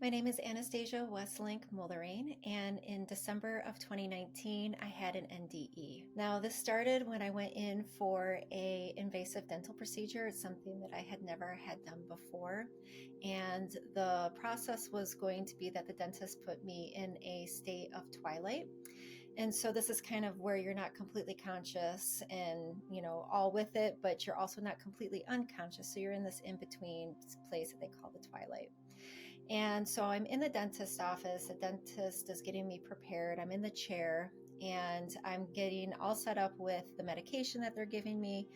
My name is Anastasia Wesselink Moellering, and in December of 2019, I had an NDE. Now, this started when I went in for an invasive dental procedure. It's something that I had never had done before, and the process was going to be that the dentist put me in a state of twilight. And so this is kind of where you're not completely conscious and, all with it, but you're also not completely unconscious. So you're in this in-between place that they call the twilight. And so I'm in the dentist's office. The dentist is getting me prepared. I'm in the chair and I'm getting all set up with the medication that they're giving me.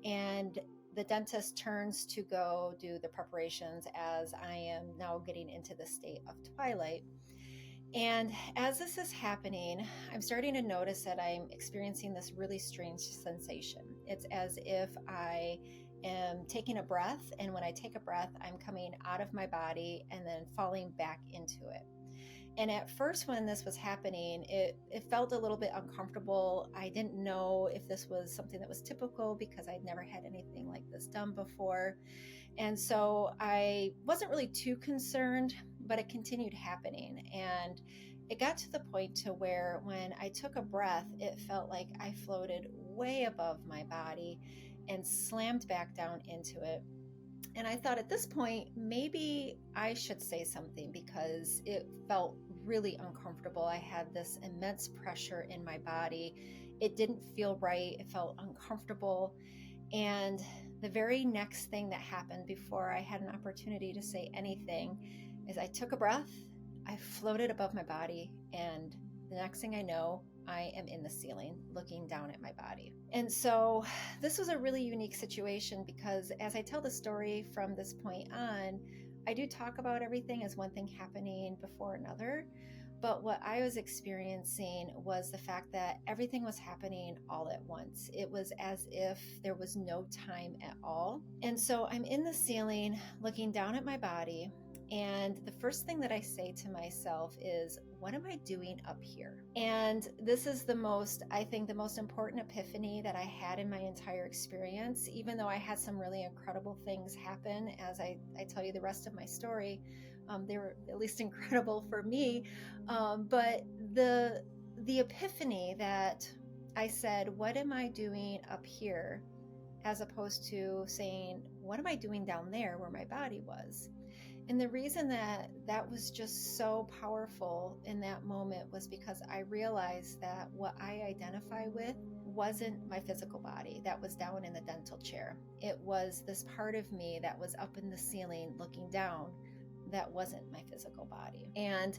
And the dentist turns to go do the preparations as I am now getting into the state of twilight. And as this is happening, I'm starting to notice that I'm experiencing this really strange sensation. It's as if I am taking a breath, and when I take a breath, I'm coming out of my body and then falling back into it. And at first, when this was happening, it felt a little bit uncomfortable. I didn't know if this was something that was typical because I'd never had anything like this done before. And so I wasn't really too concerned, but it continued happening. And it got to the point to where when I took a breath, it felt like I floated way above my body and slammed back down into it. And I thought at this point, maybe I should say something because it felt really uncomfortable. I had this immense pressure in my body. It didn't feel right. It felt uncomfortable. And the very next thing that happened before I had an opportunity to say anything is I took a breath, I floated above my body, and the next thing I know, I am in the ceiling looking down at my body. And so this was a really unique situation because as I tell the story from this point on, I do talk about everything as one thing happening before another. But what I was experiencing was the fact that everything was happening all at once. It was as if there was no time at all. And so I'm in the ceiling looking down at my body. And the first thing that I say to myself is, what am I doing up here? And this is the most important epiphany that I had in my entire experience, even though I had some really incredible things happen as I tell you the rest of my story. They were at least incredible for me. But the epiphany that I said, what am I doing up here? As opposed to saying, what am I doing down there where my body was? And the reason that was just so powerful in that moment was because I realized that what I identify with wasn't my physical body that was down in the dental chair. It was this part of me that was up in the ceiling looking down that wasn't my physical body. And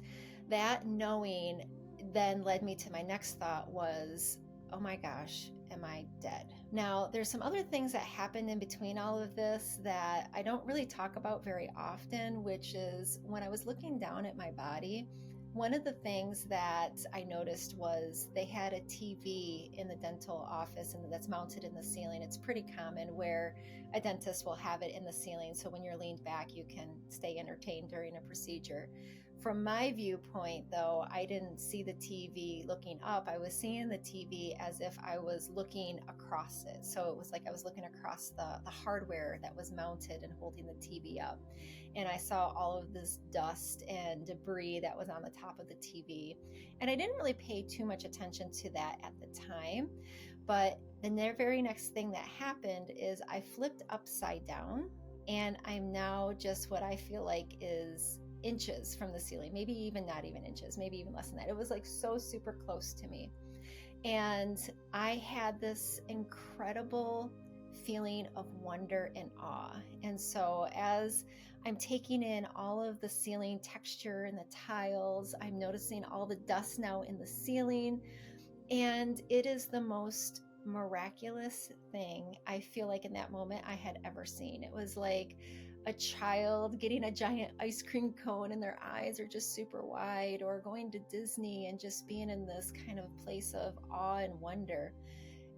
that knowing then led me to my next thought was, oh my gosh, am I dead? Now, there's some other things that happened in between all of this that I don't really talk about very often, which is when I was looking down at my body, one of the things that I noticed was they had a TV in the dental office and that's mounted in the ceiling. It's pretty common where a dentist will have it in the ceiling. So when you're leaned back, you can stay entertained during a procedure. From my viewpoint, though, I didn't see the TV looking up. I was seeing the TV as if I was looking across it. So it was like I was looking across the hardware that was mounted and holding the TV up. And I saw all of this dust and debris that was on the top of the TV. And I didn't really pay too much attention to that at the time. But the very next thing that happened is I flipped upside down and I'm now just what I feel like is inches from the ceiling, maybe even not even inches, maybe even less than that. It was like so super close to me. And I had this incredible feeling of wonder and awe. And so as I'm taking in all of the ceiling texture and the tiles, I'm noticing all the dust now in the ceiling. And it is the most miraculous thing I feel like in that moment I had ever seen. It was like a child getting a giant ice cream cone and their eyes are just super wide, or going to Disney and just being in this kind of place of awe and wonder.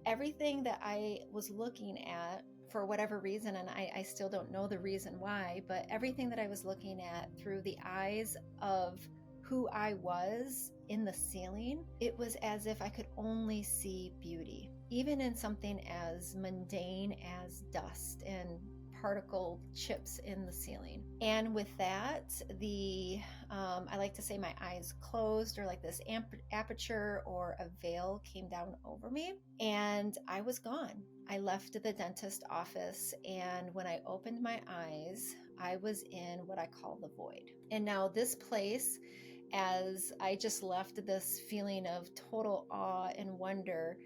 Everything that I was looking at, for whatever reason, and I still don't know the reason why, but everything that I was looking at through the eyes of who I was in the ceiling, it was as if I could only see beauty, even in something as mundane as dust and particle chips in the ceiling. And with that, I like to say my eyes closed, or like this aperture or a veil came down over me, and I was gone. I left the dentist office, and when I opened my eyes, I was in what I call the void. And now this place, as I just left this feeling of total awe and wonder,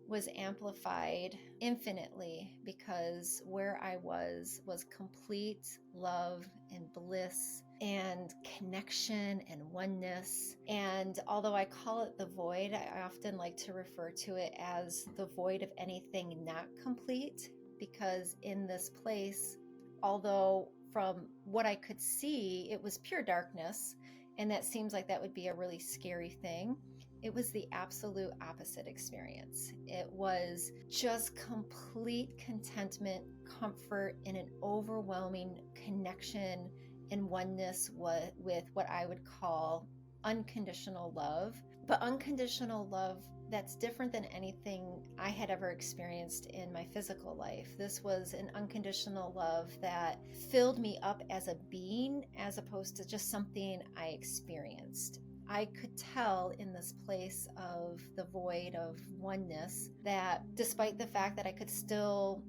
was amplified infinitely, because where I was complete love and bliss and connection and oneness. And although I call it the void, I often like to refer to it as the void of anything not complete, because in this place, although from what I could see, it was pure darkness, and that seems like that would be a really scary thing, it was the absolute opposite experience. It was just complete contentment, comfort, and an overwhelming connection and oneness with what I would call unconditional love. But unconditional love that's different than anything I had ever experienced in my physical life. This was an unconditional love that filled me up as a being, as opposed to just something I experienced. I could tell in this place of the void of oneness that despite the fact that I could still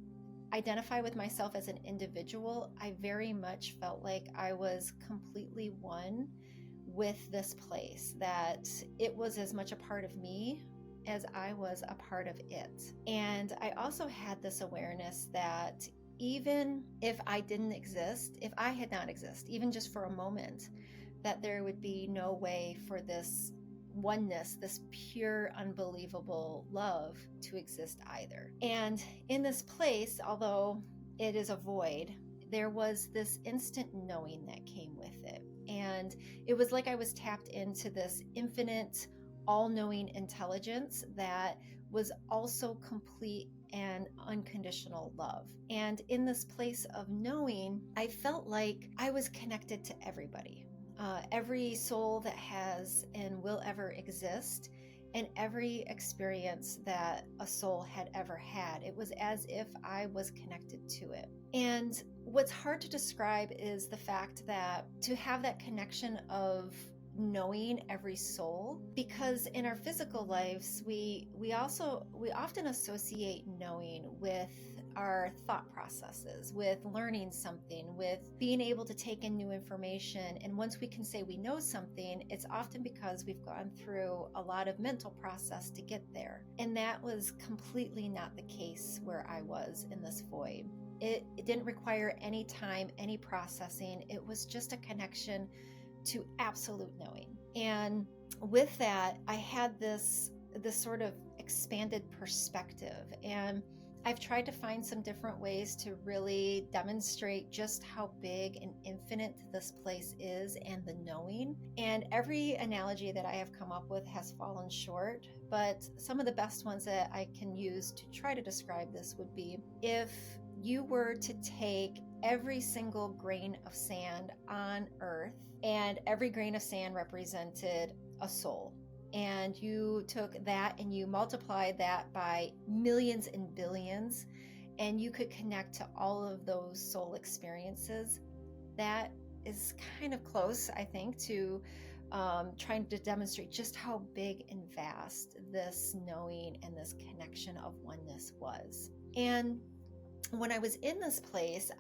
identify with myself as an individual, I very much felt like I was completely one with this place, that it was as much a part of me as I was a part of it. And I also had this awareness that even if I didn't exist, if I had not existed, even just for a moment, that there would be no way for this oneness, this pure, unbelievable love to exist either. And in this place, although it is a void, there was this instant knowing that came with it. And it was like I was tapped into this infinite, all-knowing intelligence that was also complete and unconditional love. And in this place of knowing, I felt like I was connected to everybody. Every soul that has and will ever exist, and every experience that a soul had ever had. It was as if I was connected to it. And what's hard to describe is the fact that to have that connection of knowing every soul, because in our physical lives, we often associate knowing with our thought processes, with learning something, with being able to take in new information. And once we can say we know something, it's often because we've gone through a lot of mental process to get there. And that was completely not the case where I was in this void. It didn't require any time, any processing. It was just a connection to absolute knowing. And with that, I had this sort of expanded perspective. And I've tried to find some different ways to really demonstrate just how big and infinite this place is and the knowing. And every analogy that I have come up with has fallen short, but some of the best ones that I can use to try to describe this would be if you were to take every single grain of sand on Earth, and every grain of sand represented a soul. And you took that and you multiplied that by millions and billions, and you could connect to all of those soul experiences. That is kind of close, I think, to trying to demonstrate just how big and vast this knowing and this connection of oneness was. And when I was in this place,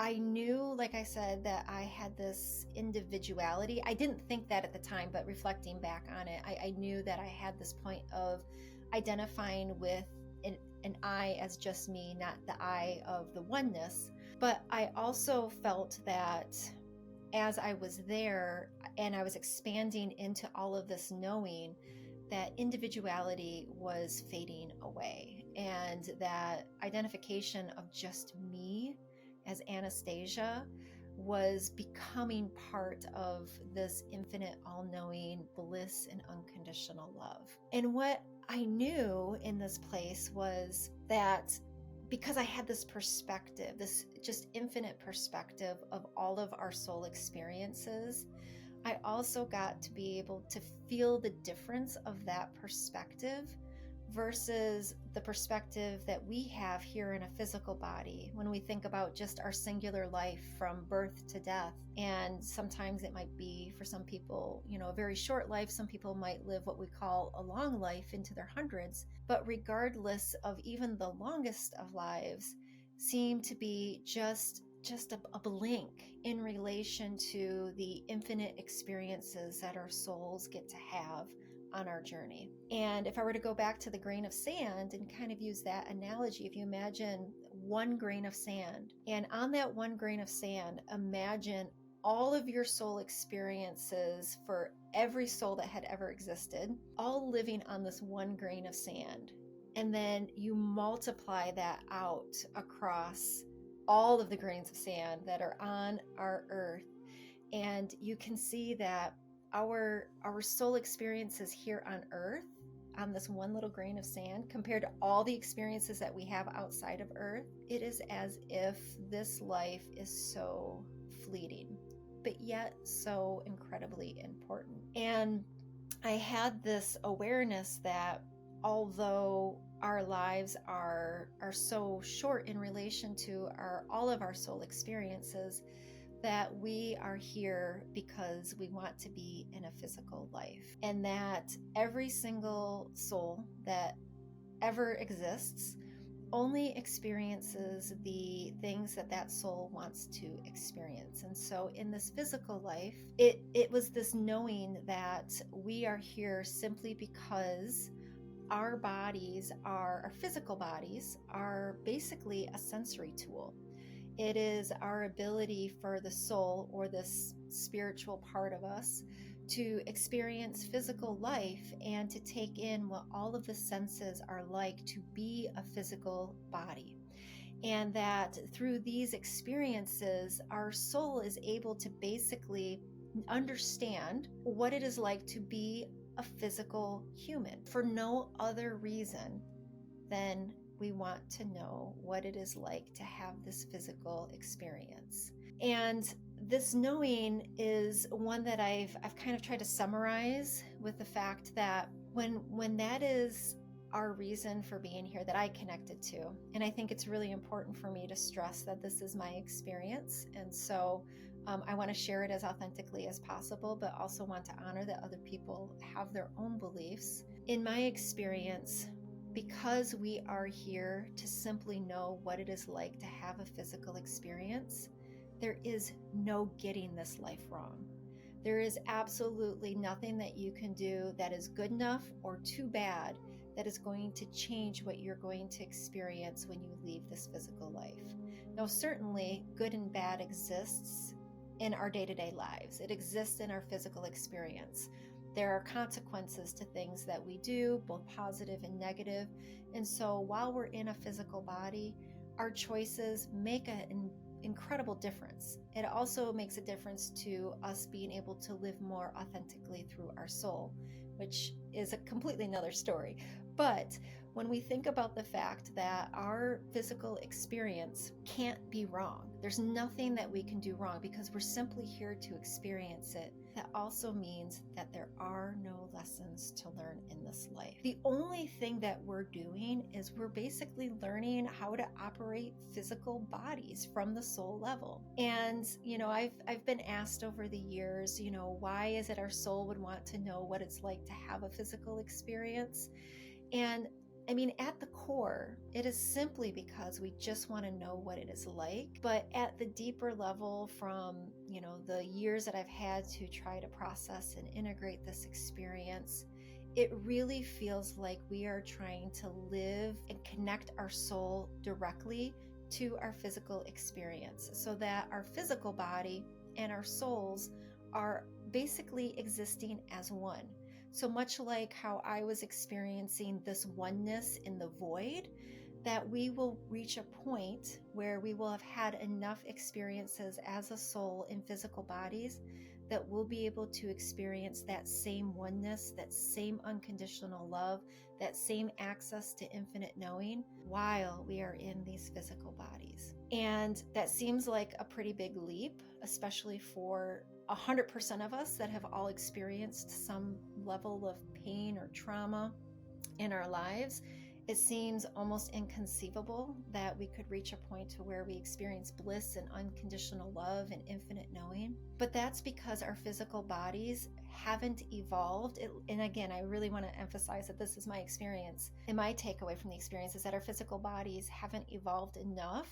I knew, like I said, that I had this individuality. I didn't think that at the time, but reflecting back on it, I knew that I had this point of identifying with an I as just me, not the I of the oneness. But I also felt that as I was there and I was expanding into all of this knowing, that individuality was fading away, and that identification of just me as Anastasia was becoming part of this infinite, all-knowing bliss and unconditional love. And what I knew in this place was that because I had this perspective, this just infinite perspective of all of our soul experiences, I also got to be able to feel the difference of that perspective versus the perspective that we have here in a physical body when we think about just our singular life from birth to death. And sometimes it might be, for some people, a very short life. Some people might live what we call a long life into their hundreds. But regardless of even the longest of lives, seem to be just a blink in relation to the infinite experiences that our souls get to have on our journey. And if I were to go back to the grain of sand and kind of use that analogy, if you imagine one grain of sand, and on that one grain of sand, imagine all of your soul experiences for every soul that had ever existed, all living on this one grain of sand. And then you multiply that out across all of the grains of sand that are on our earth. And you can see that our soul experiences here on earth, on this one little grain of sand, compared to all the experiences that we have outside of earth, it is as if this life is so fleeting, but yet so incredibly important. And I had this awareness that although our lives are so short in relation to all of our soul experiences, that we are here because we want to be in a physical life, and that every single soul that ever exists only experiences the things that soul wants to experience. And so in this physical life, it was this knowing that we are here simply because our bodies, our physical bodies, are basically a sensory tool. It is our ability for the soul, or this spiritual part of us, to experience physical life and to take in what all of the senses are like to be a physical body. And that through these experiences, our soul is able to basically understand what it is like to be a physical human for no other reason than we want to know what it is like to have this physical experience. And this knowing is one that I've kind of tried to summarize with the fact that when that is our reason for being here, that I connected to, and I think it's really important for me to stress that this is my experience. And so I want to share it as authentically as possible, but also want to honor that other people have their own beliefs. In my experience, because we are here to simply know what it is like to have a physical experience, there is no getting this life wrong. There is absolutely nothing that you can do that is good enough or too bad that is going to change what you're going to experience when you leave this physical life. Now, certainly good and bad exists in our day-to-day lives. It exists in our physical experience. There are consequences to things that we do, both positive and negative. And so while we're in a physical body, our choices make an incredible difference. It also makes a difference to us being able to live more authentically through our soul, which is a completely another story. But when we think about the fact that our physical experience can't be wrong, there's nothing that we can do wrong because we're simply here to experience it. That also means that there are no lessons to learn in this life. The only thing that we're doing is we're basically learning how to operate physical bodies from the soul level. And, I've been asked over the years, why is it our soul would want to know what it's like to have a physical experience? And at the core, it is simply because we just want to know what it is like. But at the deeper level, from, the years that I've had to try to process and integrate this experience, it really feels like we are trying to live and connect our soul directly to our physical experience, so that our physical body and our souls are basically existing as one. So much like how I was experiencing this oneness in the void, that we will reach a point where we will have had enough experiences as a soul in physical bodies that we'll be able to experience that same oneness, that same unconditional love, that same access to infinite knowing while we are in these physical bodies. And that seems like a pretty big leap, especially for 100% of us that have all experienced some level of pain or trauma in our lives, it seems almost inconceivable that we could reach a point to where we experience bliss and unconditional love and infinite knowing. But that's because our physical bodies haven't evolved. And again, I really want to emphasize that this is my experience. And my takeaway from the experience is that our physical bodies haven't evolved enough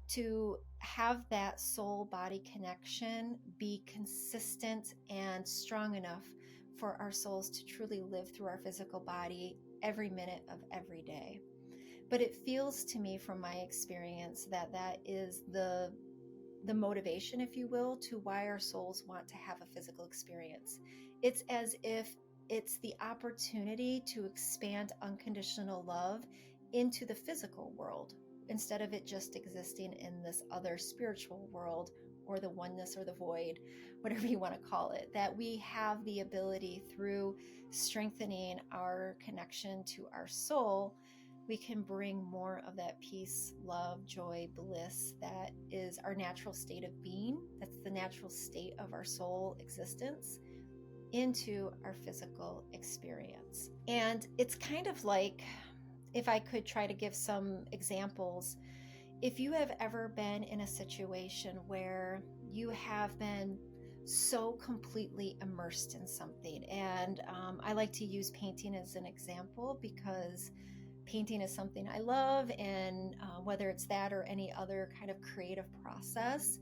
to have that soul-body connection be consistent and strong enough for our souls to truly live through our physical body every minute of every day. But it feels to me from my experience that that is the motivation, if you will, to why our souls want to have a physical experience. It's as if it's the opportunity to expand unconditional love into the physical world, instead of it just existing in this other spiritual world, or the oneness or the void, whatever you want to call it, that we have the ability through strengthening our connection to our soul, we can bring more of that peace, love, joy, bliss that is our natural state of being, that's the natural state of our soul existence, into our physical experience. And it's kind of like, if I could try to give some examples, if you have ever been in a situation where you have been so completely immersed in something, and I like to use painting as an example because painting is something I love, and whether it's that or any other kind of creative process,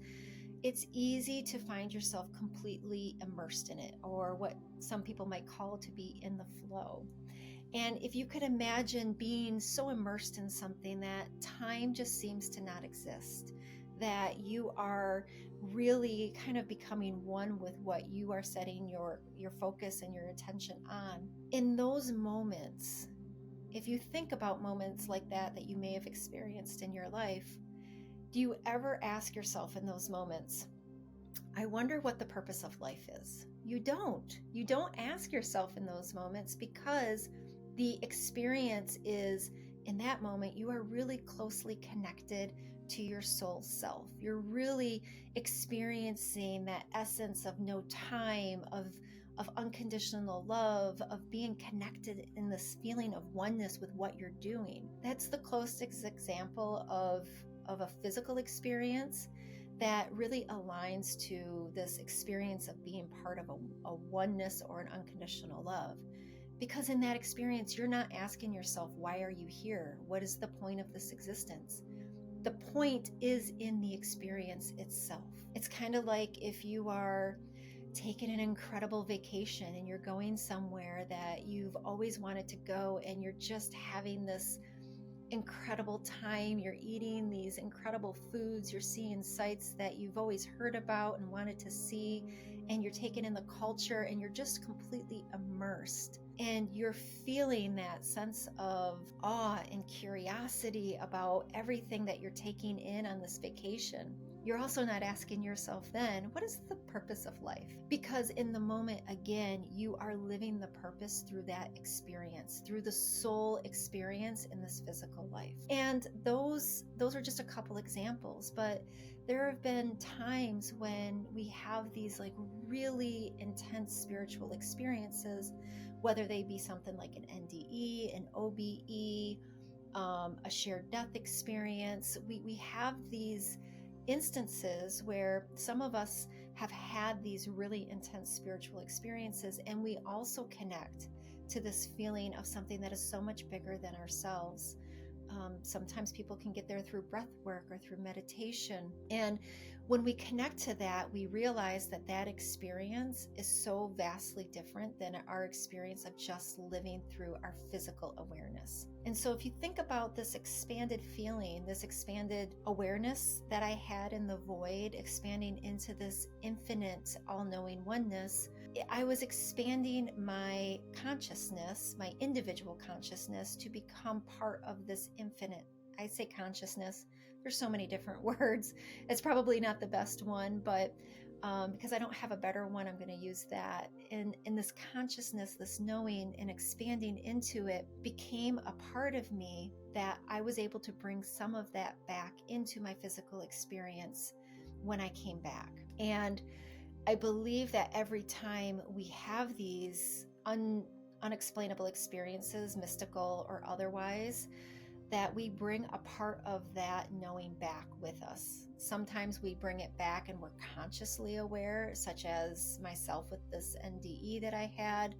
it's easy to find yourself completely immersed in it, or what some people might call to be in the flow. And if you could imagine being so immersed in something that time just seems to not exist, that you are really kind of becoming one with what you are setting your focus and your attention on. In those moments, if you think about moments like that you may have experienced in your life, do you ever ask yourself in those moments, I wonder what the purpose of life is? You don't. You don't ask yourself in those moments, because the experience is, in that moment, you are really closely connected to your soul self. You're really experiencing that essence of no time, of unconditional love, of being connected in this feeling of oneness with what you're doing. That's the closest example of a physical experience that really aligns to this experience of being part of a oneness or an unconditional love. Because in that experience, you're not asking yourself, why are you here? What is the point of this existence? The point is in the experience itself. It's kind of like if you are taking an incredible vacation and you're going somewhere that you've always wanted to go, and you're just having this incredible time. You're eating these incredible foods. You're seeing sights that you've always heard about and wanted to see, and you're taking in the culture, and you're just completely immersed. And you're feeling that sense of awe and curiosity about everything that you're taking in on this vacation. You're also not asking yourself then, what is the purpose of life? Because in the moment, again, you are living the purpose through that experience, through the soul experience in this physical life. And those are just a couple examples, but there have been times when we have these like really intense spiritual experiences, whether they be something like an NDE, an OBE, a shared death experience. We have these instances where some of us have had these really intense spiritual experiences, and we also connect to this feeling of something that is so much bigger than ourselves. Sometimes people can get there through breath work or through meditation. And when we connect to that, we realize that that experience is so vastly different than our experience of just living through our physical awareness. And so if you think about this expanded feeling, this expanded awareness that I had in the void, expanding into this infinite, all-knowing oneness, I was expanding my consciousness, my individual consciousness, to become part of this infinite. I say consciousness. There's so many different words. It's probably not the best one, but because I don't have a better one, I'm going to use that. And this consciousness, this knowing and expanding into it became a part of me that I was able to bring some of that back into my physical experience when I came back. And I believe that every time we have these unexplainable experiences, mystical or otherwise, that we bring a part of that knowing back with us. Sometimes we bring it back and we're consciously aware, such as myself with this NDE that I had.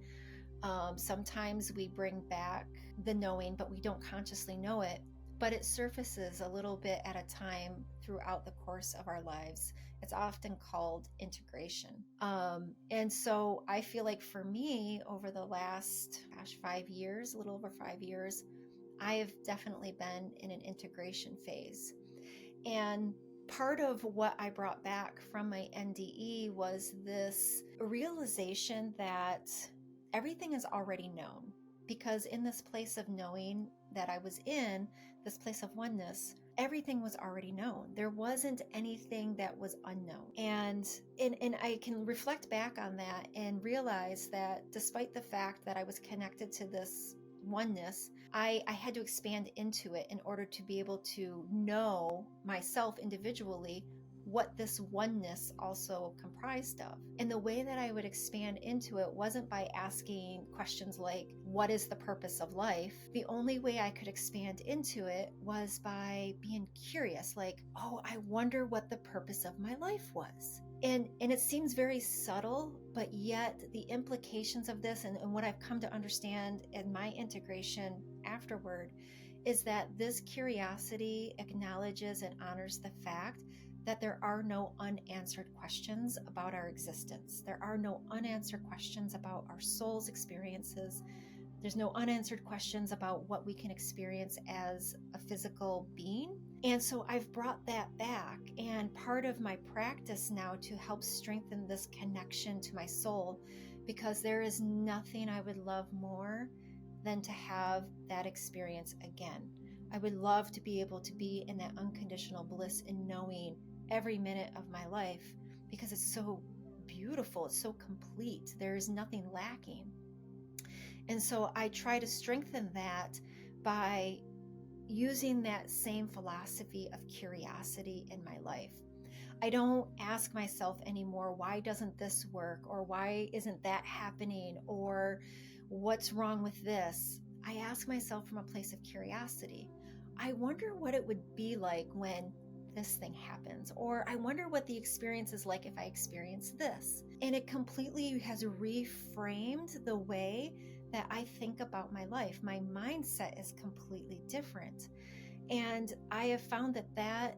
Sometimes we bring back the knowing, but we don't consciously know it, but it surfaces a little bit at a time throughout the course of our lives. It's often called integration. And so I feel like for me, over the last, 5 years, a little over 5 years, I have definitely been in an integration phase. And part of what I brought back from my NDE was this realization that everything is already known. Because in this place of knowing that I was in, this place of oneness, everything was already known. There wasn't anything that was unknown. And I can reflect back on that and realize that despite the fact that I was connected to this oneness, I had to expand into it in order to be able to know myself individually what this oneness also comprised of. And the way that I would expand into it wasn't by asking questions like, what is the purpose of life? The only way I could expand into it was by being curious, like, oh, I wonder what the purpose of my life was. And it seems very subtle, but yet the implications of this and what I've come to understand in my integration afterward is that this curiosity acknowledges and honors the fact that there are no unanswered questions about our existence. There are no unanswered questions about our soul's experiences. There's no unanswered questions about what we can experience as a physical being. And so I've brought that back. And part of my practice now to help strengthen this connection to my soul, because there is nothing I would love more than to have that experience again. I would love to be able to be in that unconditional bliss in knowing every minute of my life, because it's so beautiful. It's so complete. There is nothing lacking. And so I try to strengthen that by using that same philosophy of curiosity in my life. I don't ask myself anymore, why doesn't this work? Or why isn't that happening? Or what's wrong with this? I ask myself from a place of curiosity. I wonder what it would be like when this thing happens, or I wonder what the experience is like if I experience this. And it completely has reframed the way that I think about my life. My mindset is completely different. And I have found that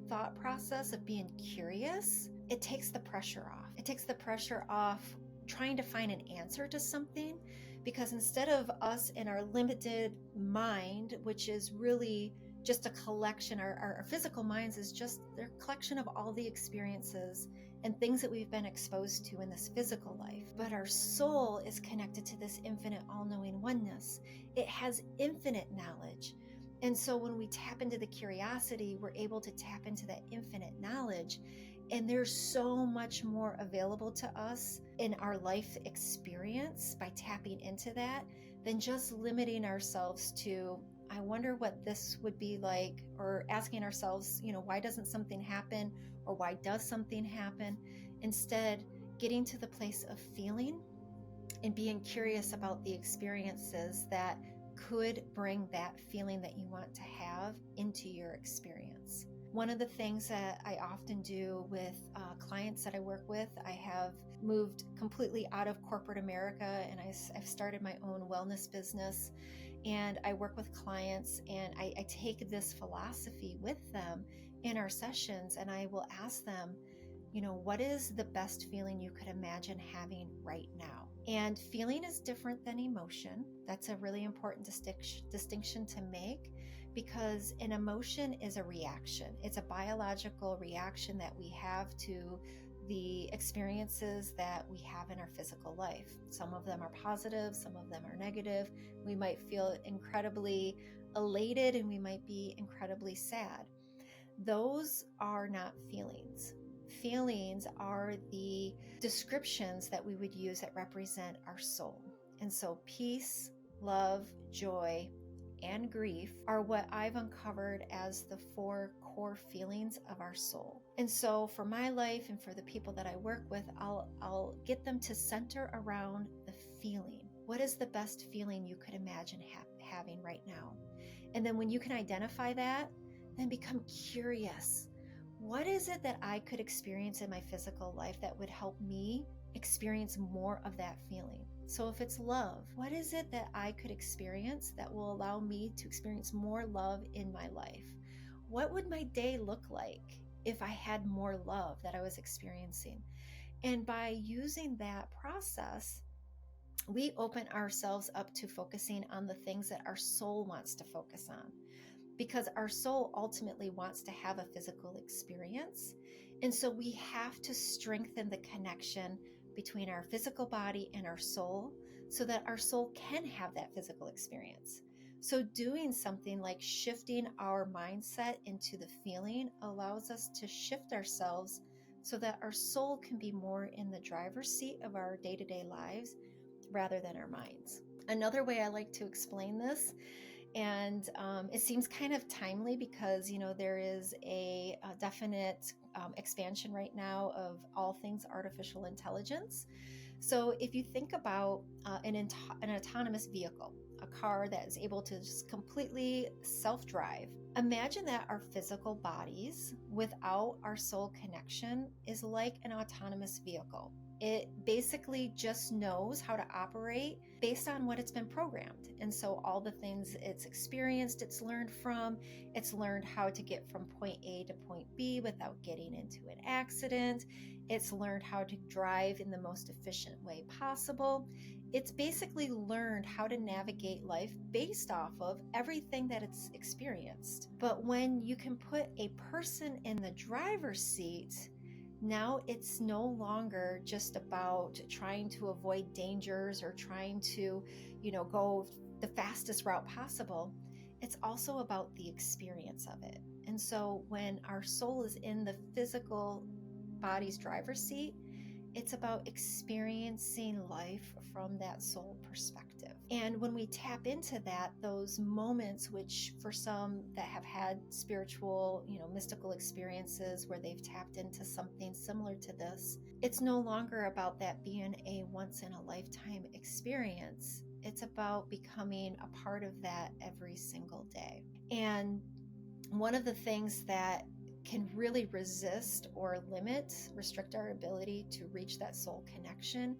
thought process of being curious, it takes the pressure off. It takes the pressure off trying to find an answer to something, because instead of us in our limited mind, which is really just a collection, our physical minds is just their collection of all the experiences and things that we've been exposed to in this physical life. But our soul is connected to this infinite, all-knowing oneness. It has infinite knowledge. And so when we tap into the curiosity, we're able to tap into that infinite knowledge. And there's so much more available to us in our life experience by tapping into that than just limiting ourselves to, I wonder what this would be like, or asking ourselves, why doesn't something happen, or why does something happen? Instead, getting to the place of feeling and being curious about the experiences that could bring that feeling that you want to have into your experience. One of the things that I often do with clients that I work with, I have moved completely out of corporate America, and I've started my own wellness business. And I work with clients, and I take this philosophy with them in our sessions, and I will ask them, what is the best feeling you could imagine having right now? And feeling is different than emotion. That's a really important distinction to make, because an emotion is a reaction. It's a biological reaction that we have to the experiences that we have in our physical life. Some of them are positive, some of them are negative. We might feel incredibly elated, and we might be incredibly sad. Those are not feelings. Feelings are the descriptions that we would use that represent our soul. And so peace, love, joy, and grief are what I've uncovered as the 4 core feelings of our soul. And so for my life and for the people that I work with, I'll get them to center around the feeling. what is the best feeling you could imagine having right now? And then when you can identify that, then become curious. What is it that I could experience in my physical life that would help me experience more of that feeling? So if it's love, what is it that I could experience that will allow me to experience more love in my life? What would my day look like if I had more love that I was experiencing? And by using that process, we open ourselves up to focusing on the things that our soul wants to focus on, because our soul ultimately wants to have a physical experience. And so we have to strengthen the connection between our physical body and our soul so that our soul can have that physical experience. So doing something like shifting our mindset into the feeling allows us to shift ourselves so that our soul can be more in the driver's seat of our day-to-day lives rather than our minds. Another way I like to explain this, and it seems kind of timely because, there is a definite expansion right now of all things artificial intelligence. So if you think about an autonomous vehicle, a car that is able to just completely self-drive, imagine that our physical bodies without our soul connection is like an autonomous vehicle. It basically just knows how to operate based on what it's been programmed. And so all the things it's experienced, it's learned from, it's learned how to get from point A to point B without getting into an accident. It's learned how to drive in the most efficient way possible. It's basically learned how to navigate life based off of everything that it's experienced. But when you can put a person in the driver's seat, now it's no longer just about trying to avoid dangers or trying to, go the fastest route possible. It's also about the experience of it. And so when our soul is in the physical body's driver's seat, it's about experiencing life from that soul perspective. And when we tap into that, those moments, which for some that have had spiritual, mystical experiences where they've tapped into something similar to this, it's no longer about that being a once in a lifetime experience. It's about becoming a part of that every single day. And one of the things that can really resist or restrict our ability to reach that soul connection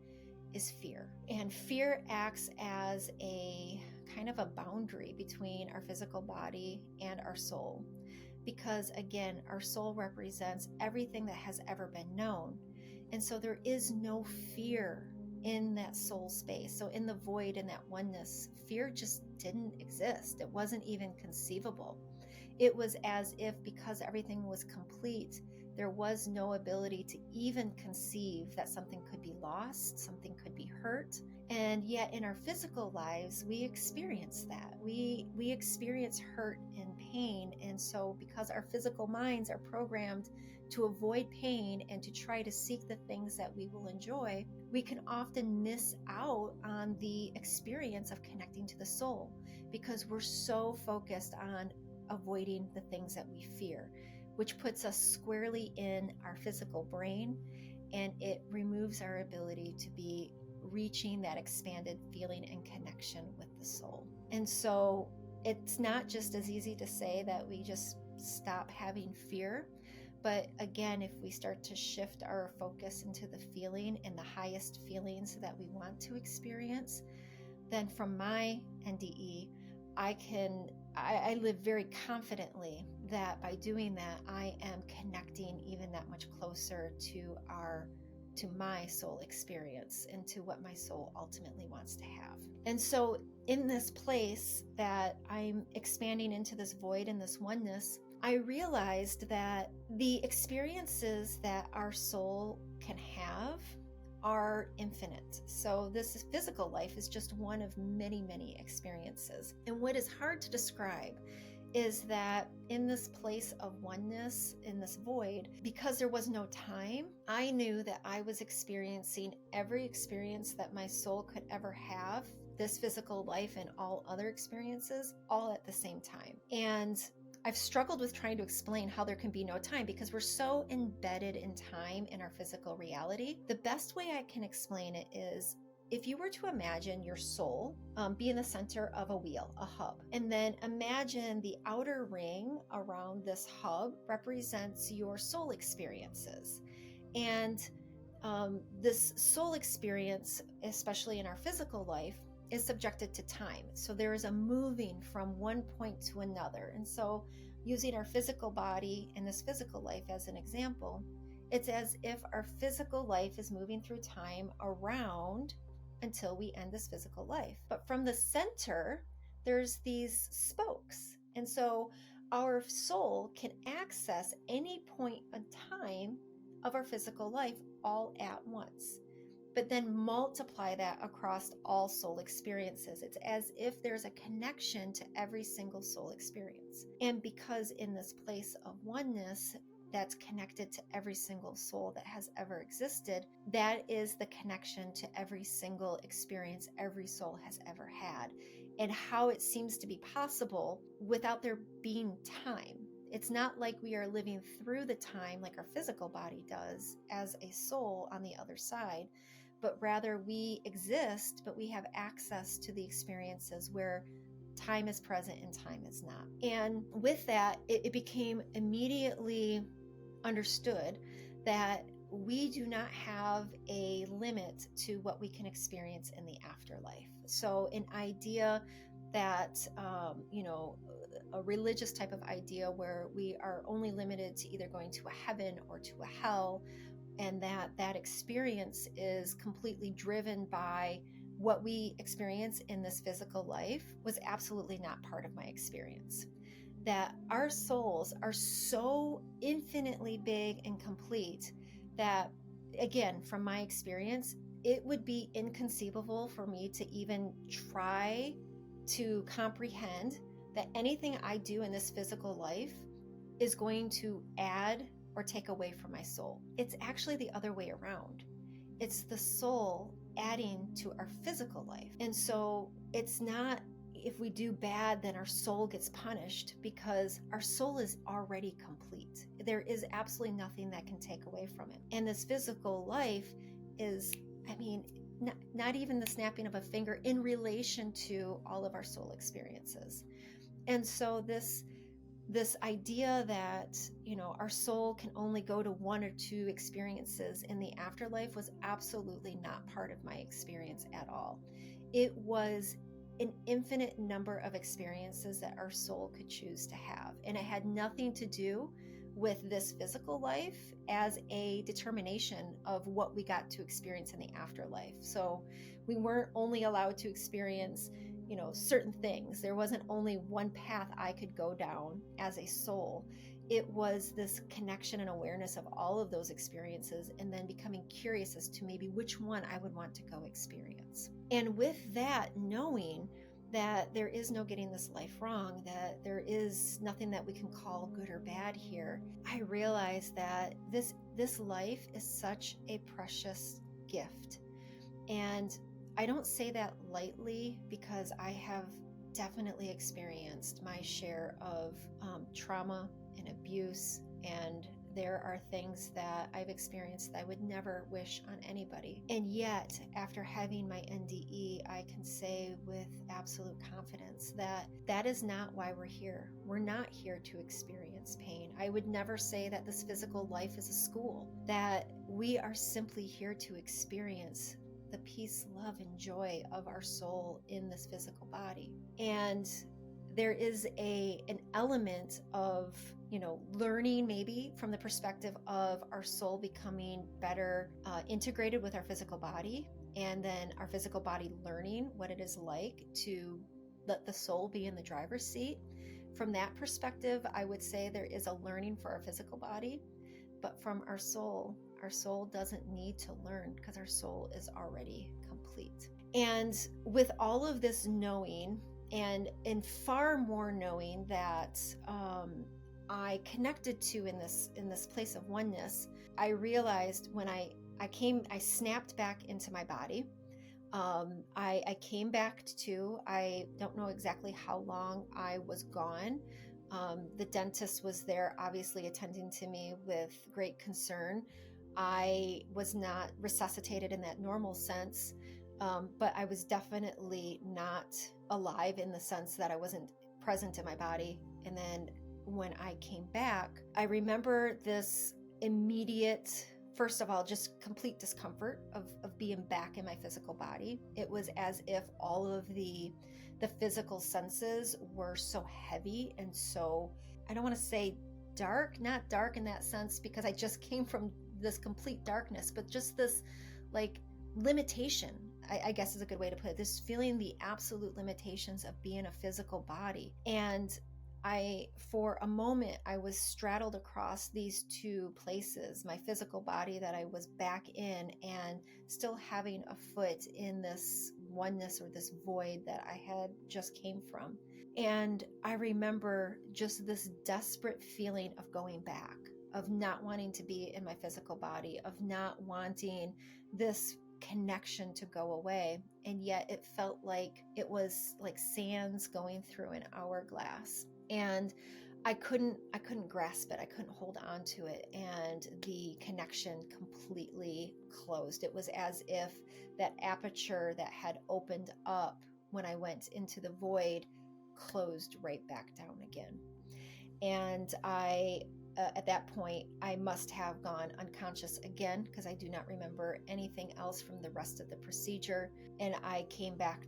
is fear. And fear acts as a kind of a boundary between our physical body and our soul. Because again, our soul represents everything that has ever been known. And so there is no fear in that soul space. So in the void, in that oneness, fear just didn't exist. It wasn't even conceivable. It was as if, because everything was complete, there was no ability to even conceive that something could be lost, something could be hurt. And yet in our physical lives, we experience that. We experience hurt and pain. And so because our physical minds are programmed to avoid pain and to try to seek the things that we will enjoy, we can often miss out on the experience of connecting to the soul because we're so focused on avoiding the things that we fear, which puts us squarely in our physical brain, and it removes our ability to be reaching that expanded feeling and connection with the soul. And so it's not just as easy to say that we just stop having fear, but again, if we start to shift our focus into the feeling and the highest feelings that we want to experience, then from my NDE, I live very confidently that by doing that, I am connecting even that much closer to my soul experience and to what my soul ultimately wants to have. And so in this place that I'm expanding into this void and this oneness, I realized that the experiences that our soul can have are infinite. So this physical life is just one of many, many experiences. And what is hard to describe is that in this place of oneness, in this void, because there was no time, I knew that I was experiencing every experience that my soul could ever have, this physical life and all other experiences, all at the same time. And I've struggled with trying to explain how there can be no time because we're so embedded in time in our physical reality. The best way I can explain it is if you were to imagine your soul be in the center of a wheel, a hub, and then imagine the outer ring around this hub represents your soul experiences. And this soul experience, especially in our physical life, is subjected to time. So there is a moving from one point to another. And so using our physical body and this physical life as an example, it's as if our physical life is moving through time around until we end this physical life. But from the center, there's these spokes. And so our soul can access any point in time of our physical life all at once, but then multiply that across all soul experiences. It's as if there's a connection to every single soul experience. And because in this place of oneness, that's connected to every single soul that has ever existed, that is the connection to every single experience every soul has ever had, and how it seems to be possible without there being time. It's not like we are living through the time like our physical body does as a soul on the other side, but rather we exist, but we have access to the experiences where time is present and time is not. And with that, it became immediately understood that we do not have a limit to what we can experience in the afterlife. So an idea that, a religious type of idea where we are only limited to either going to a heaven or to a hell, and that experience is completely driven by what we experience in this physical life, was absolutely not part of my experience. That our souls are so infinitely big and complete that, again, from my experience, it would be inconceivable for me to even try to comprehend that anything I do in this physical life is going to add or take away from my soul. It's actually the other way around. It's the soul adding to our physical life. And so it's not, if we do bad, then our soul gets punished, because our soul is already complete. There is absolutely nothing that can take away from it. And this physical life is, not even the snapping of a finger in relation to all of our soul experiences. And so this idea that, our soul can only go to one or two experiences in the afterlife was absolutely not part of my experience at all. It was an infinite number of experiences that our soul could choose to have. And it had nothing to do with this physical life as a determination of what we got to experience in the afterlife. So we weren't only allowed to experience, certain things. There wasn't only one path I could go down as a soul. It was this connection and awareness of all of those experiences, and then becoming curious as to maybe which one I would want to go experience. And with that, knowing that there is no getting this life wrong, that there is nothing that we can call good or bad here, I realized that this life is such a precious gift. And I don't say that lightly, because I have definitely experienced my share of trauma and abuse, and there are things that I've experienced that I would never wish on anybody. And yet, after having my NDE, I can say with absolute confidence that that is not why we're here. We're not here to experience pain. I would never say that this physical life is a school, that we are simply here to experience the peace, love, and joy of our soul in this physical body. And there is an element of, learning, maybe from the perspective of our soul becoming better integrated with our physical body, and then our physical body learning what it is like to let the soul be in the driver's seat. From that perspective, I would say there is a learning for our physical body, but from our soul doesn't need to learn, because our soul is already complete. And with all of this knowing, and far more knowing that I connected to in this place of oneness, I realized when I snapped back into my body. I came back to, I don't know exactly how long I was gone. The dentist was there, obviously attending to me with great concern. I was not resuscitated in that normal sense. But I was definitely not alive in the sense that I wasn't present in my body. And then when I came back, I remember this immediate, first of all, just complete discomfort of being back in my physical body. It was as if all of the physical senses were so heavy and so, I don't want to say dark, not dark in that sense, because I just came from this complete darkness, but just this like limitation, I guess is a good way to put it. This feeling the absolute limitations of being a physical body. And for a moment, I was straddled across these two places, my physical body that I was back in, and still having a foot in this oneness or this void that I had just came from. And I remember just this desperate feeling of going back, of not wanting to be in my physical body, of not wanting this connection to go away. And yet it felt like it was like sands going through an hourglass. And I couldn't grasp it. I couldn't hold on to it. And the connection completely closed. It was as if that aperture that had opened up when I went into the void closed right back down again. And at that point, I must have gone unconscious again, because I do not remember anything else from the rest of the procedure. And I came back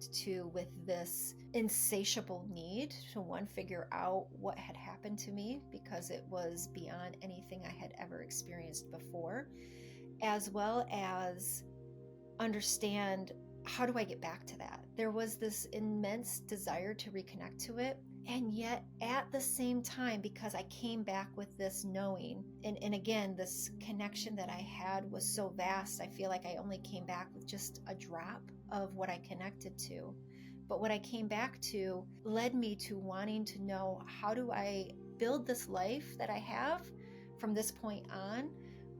with this insatiable need to, one, figure out what had happened to me, because it was beyond anything I had ever experienced before, as well as understand, how do I get back to that? There was this immense desire to reconnect to it. And yet at the same time, because I came back with this knowing, and again, this connection that I had was so vast, I feel like I only came back with just a drop of what I connected to. But what I came back to led me to wanting to know, how do I build this life that I have from this point on,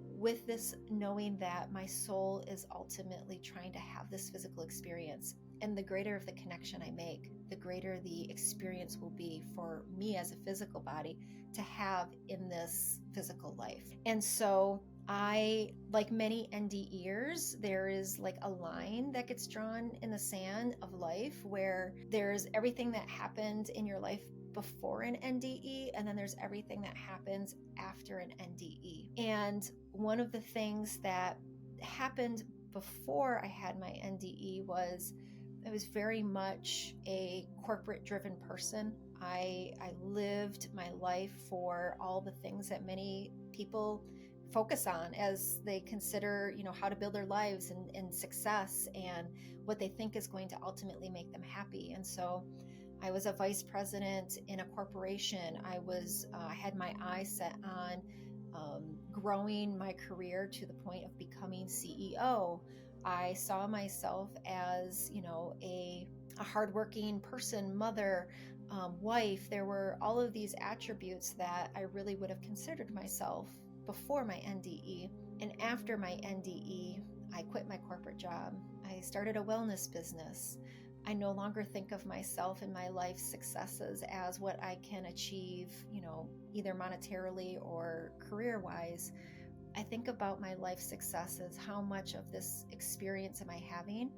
with this knowing that my soul is ultimately trying to have this physical experience. And the greater of the connection I make, the greater the experience will be for me as a physical body to have in this physical life. And so I, like many NDEers, there is like a line that gets drawn in the sand of life, where there's everything that happened in your life before an NDE, and then there's everything that happens after an NDE. And one of the things that happened before I had my NDE was, I was very much a corporate driven person. I lived my life for all the things that many people focus on as they consider, how to build their lives and success, and what they think is going to ultimately make them happy. And so I was a vice president in a corporation. I had my eyes set on growing my career to the point of becoming CEO. I saw myself as, a hardworking person, mother, wife. There were all of these attributes that I really would have considered myself before my NDE. And after my NDE, I quit my corporate job. I started a wellness business. I no longer think of myself and my life successes as what I can achieve, either monetarily or career-wise. I think about my life successes. How much of this experience am I having?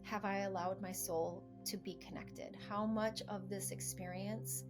Have I allowed my soul to be connected? How much of this experience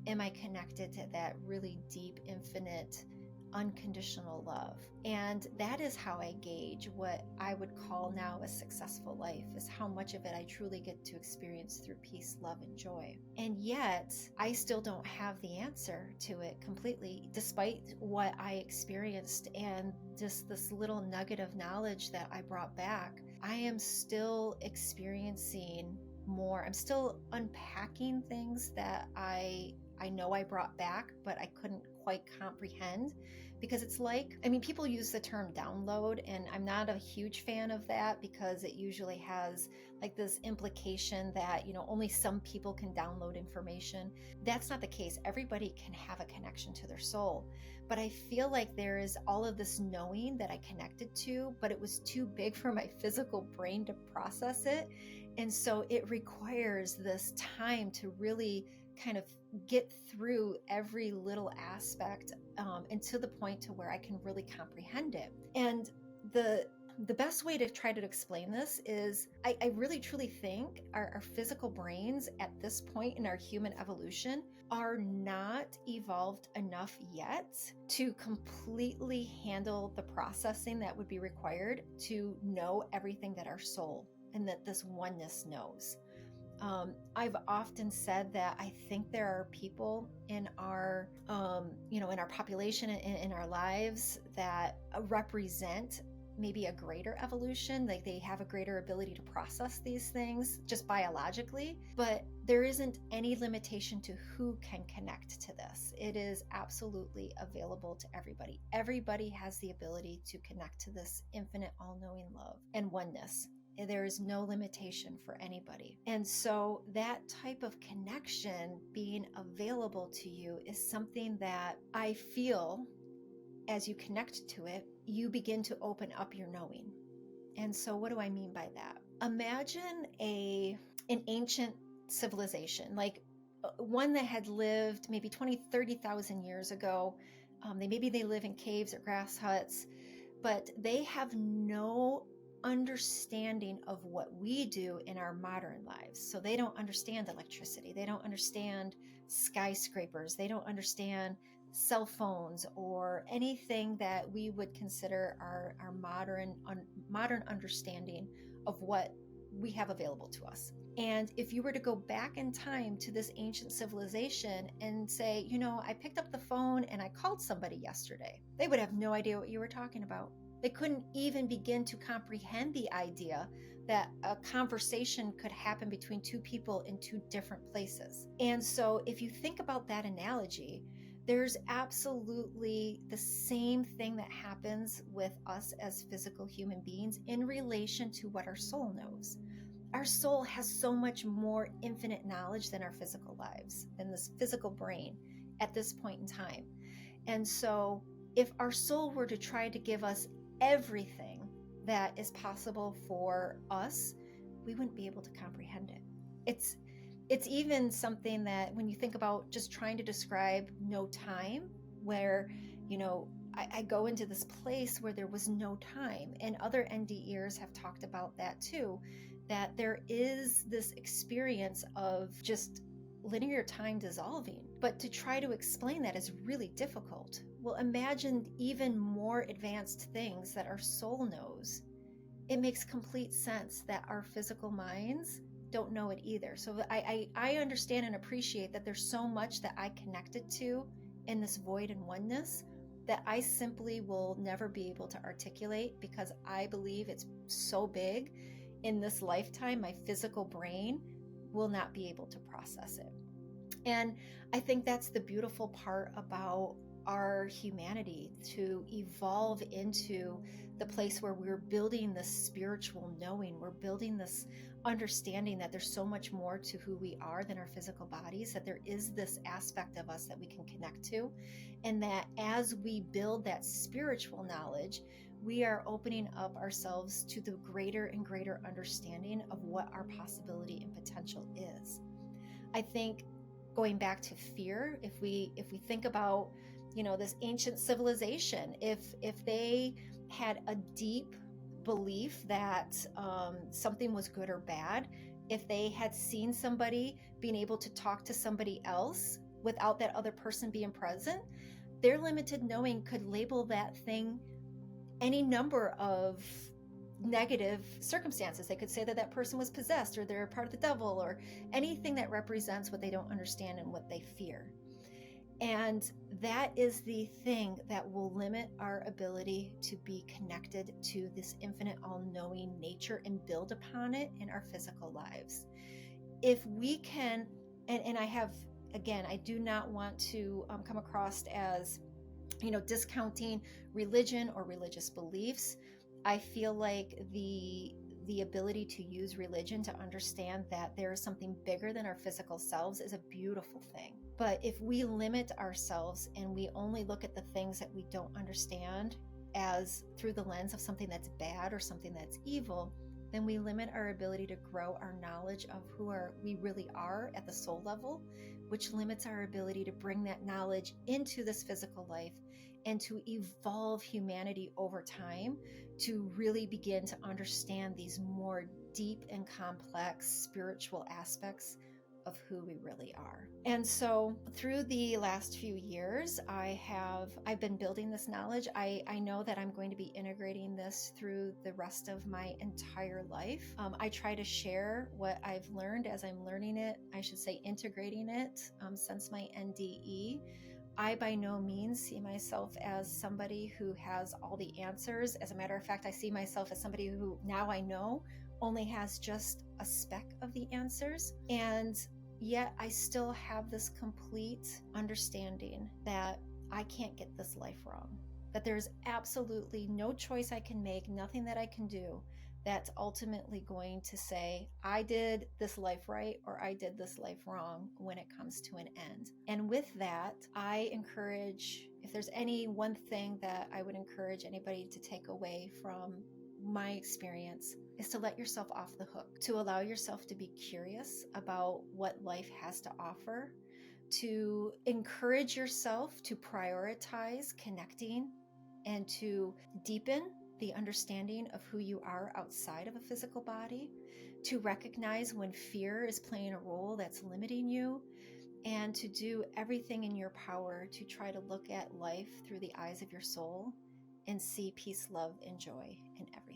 am I connected to that really deep, infinite, unconditional love? And that is how I gauge what I would call now a successful life, is how much of it I truly get to experience through peace, love, and joy. And yet I still don't have the answer to it completely, despite what I experienced and just this little nugget of knowledge that I brought back. I am still experiencing more. I'm still unpacking things that I know I brought back, but I couldn't quite comprehend, because it's like, people use the term download, and I'm not a huge fan of that, because it usually has like this implication that, only some people can download information. That's not the case. Everybody can have a connection to their soul. But I feel like there is all of this knowing that I connected to, but it was too big for my physical brain to process it. And so it requires this time to really kind of get through every little aspect and to the point to where I can really comprehend it. And the the best way to try to explain this is I really truly think our physical brains at this point in our human evolution are not evolved enough yet to completely handle the processing that would be required to know everything that our soul and that this oneness knows. I've often said that I think there are people in our, in our population, in our lives, that represent maybe a greater evolution, like they have a greater ability to process these things just biologically, but there isn't any limitation to who can connect to this. It is absolutely available to everybody. Everybody has the ability to connect to this infinite, all-knowing love and oneness. There is no limitation for anybody. And so that type of connection being available to you is something that I feel as you connect to it, you begin to open up your knowing. And so what do I mean by that? Imagine an ancient civilization, like one that had lived maybe 20, 30,000 years ago. Maybe they live in caves or grass huts, but they have no understanding of what we do in our modern lives. So they don't understand electricity. They don't understand skyscrapers. They don't understand cell phones or anything that we would consider our modern understanding of what we have available to us. And if you were to go back in time to this ancient civilization and say, I picked up the phone and I called somebody yesterday, they would have no idea what you were talking about. They couldn't even begin to comprehend the idea that a conversation could happen between two people in two different places. And so if you think about that analogy, there's absolutely the same thing that happens with us as physical human beings in relation to what our soul knows. Our soul has so much more infinite knowledge than our physical lives and this physical brain at this point in time. And so if our soul were to try to give us everything that is possible for us, we wouldn't be able to comprehend it. It's even something that when you think about just trying to describe no time, where, I go into this place where there was no time, and other NDEers have talked about that too, that there is this experience of just linear time dissolving. But to try to explain that is really difficult. Well, imagine even more advanced things that our soul knows. It makes complete sense that our physical minds don't know it either. So I understand and appreciate that there's so much that I connected to in this void and oneness that I simply will never be able to articulate, because I believe it's so big in this lifetime, my physical brain will not be able to process it. And I think that's the beautiful part about our humanity, to evolve into the place where we're building this spiritual knowing. We're building this understanding that there's so much more to who we are than our physical bodies, that there is this aspect of us that we can connect to. And that as we build that spiritual knowledge, we are opening up ourselves to the greater and greater understanding of what our possibility and potential is. I think going back to fear, if we think about, this ancient civilization, if they had a deep belief that something was good or bad, if they had seen somebody being able to talk to somebody else without that other person being present, their limited knowing could label that thing any number of negative circumstances. They could say that that person was possessed, or they're a part of the devil, or anything that represents what they don't understand and what they fear. And that is the thing that will limit our ability to be connected to this infinite all-knowing nature and build upon it in our physical lives. If we can, and I have, again, I do not want to come across as, discounting religion or religious beliefs. I feel like the ability to use religion to understand that there is something bigger than our physical selves is a beautiful thing. But if we limit ourselves and we only look at the things that we don't understand as through the lens of something that's bad or something that's evil, then we limit our ability to grow our knowledge of who we really are at the soul level, which limits our ability to bring that knowledge into this physical life and to evolve humanity over time to really begin to understand these more deep and complex spiritual aspects of who we really are. And so through the last few years, I've been building this knowledge. I know that I'm going to be integrating this through the rest of my entire life. I try to share what I've learned as I'm learning it, I should say integrating it, since my NDE. I by no means see myself as somebody who has all the answers. As a matter of fact, I see myself as somebody who, now I know, only has just a speck of the answers. And yet I still have this complete understanding that I can't get this life wrong, that there's absolutely no choice I can make, nothing that I can do that's ultimately going to say, I did this life right or I did this life wrong when it comes to an end. And with that, I encourage, if there's any one thing that I would encourage anybody to take away from my experience, is to let yourself off the hook, to allow yourself to be curious about what life has to offer, to encourage yourself to prioritize connecting and to deepen the understanding of who you are outside of a physical body, to recognize when fear is playing a role that's limiting you, and to do everything in your power to try to look at life through the eyes of your soul and see peace, love, and joy in everything.